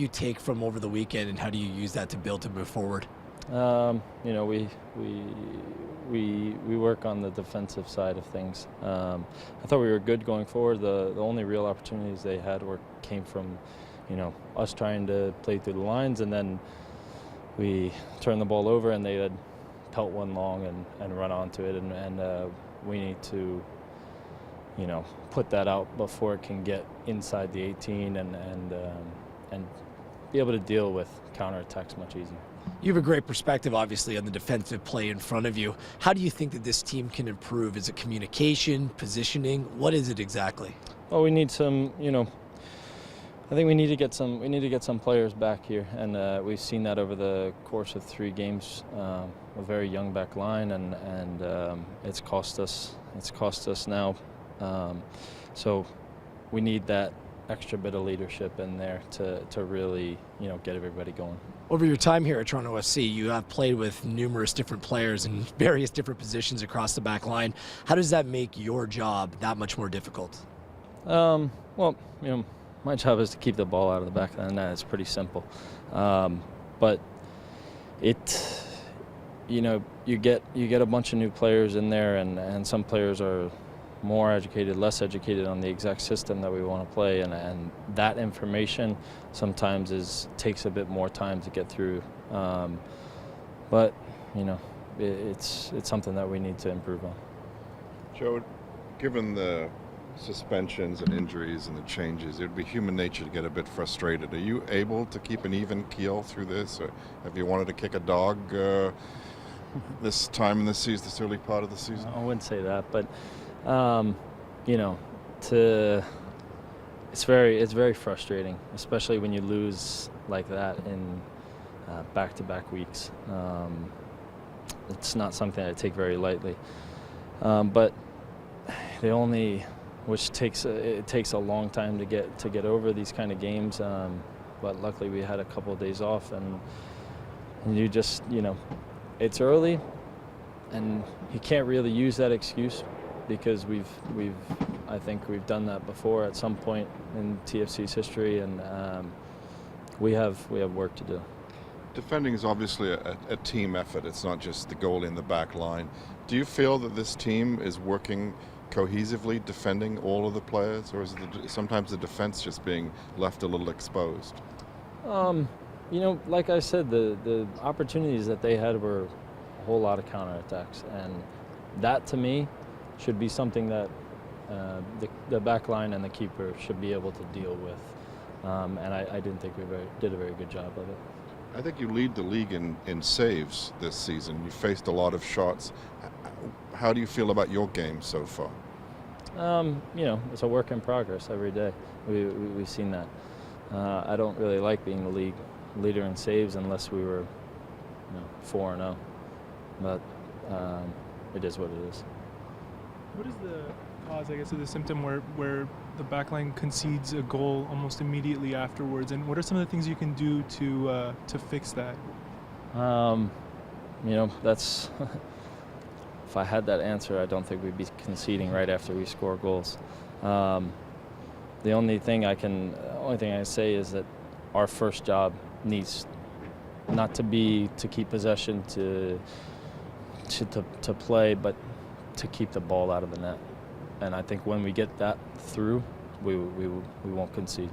you take from over the weekend, and how do you use that to build to move forward? You know, we work on the defensive side of things. I thought we were good going forward. The only real opportunities they had came from, you know, us trying to play through the lines, and then we turned the ball over and they would pelt one long and run onto it, and we need to, you know, put that out before it can get inside the 18 and be able to deal with counterattacks much easier. You have a great perspective, obviously, on the defensive play in front of you. How do you think that this team can improve? Is it communication, positioning? What is it exactly? Well, we need some, you know, I think we need to get some players back here, and we've seen that over the course of 3 games. A very young back line, and it's cost us. It's cost us now. So we need that extra bit of leadership in there to really, you know, get everybody going. Over your time here at Toronto FC, you have played with numerous different players in various different positions across the back line. How does that make your job that much more difficult? Well, you know, my job is to keep the ball out of the back, and that's pretty simple. But you know, you get a bunch of new players in there, and some players are more educated, less educated on the exact system that we want to play, and that information sometimes takes a bit more time to get through. But you know, it's something that we need to improve on. Joe, given the suspensions and injuries and the changes, it would be human nature to get a bit frustrated. Are you able to keep an even keel through this, or have you wanted to kick a dog this time in the season, this early part of the season? I wouldn't say that, but you know, it's very frustrating, especially when you lose like that in back-to-back weeks. It's not something I take very lightly, but it takes a long time to get over these kind of games. But luckily we had a couple of days off, and you just, you know, it's early, and you can't really use that excuse, because I think we've done that before at some point in TFC's history, and we have work to do. Defending is obviously a team effort. It's not just the goal in the back line. Do you feel that this team is working cohesively, defending all of the players, or is it sometimes the defense just being left a little exposed? You know, like I said, the opportunities that they had were a whole lot of counterattacks, and that to me should be something that the back line and the keeper should be able to deal with, and I didn't think we did a very good job of it. I think you lead the league in saves this season. You faced a lot of shots. How do you feel about your game so far? You know, it's a work in progress every day. We've seen that. I don't really like being the league leader in saves unless we were, you know, 4-0. But it is what it is. What is the cause, I guess, of the symptom where the backline concedes a goal almost immediately afterwards, and what are some of the things you can do to fix that? You know, that's if I had that answer, I don't think we'd be conceding right after we score goals. The only thing I can say is that our first job needs not to be to keep possession to play, but to keep the ball out of the net. And I think when we get that through, we won't concede.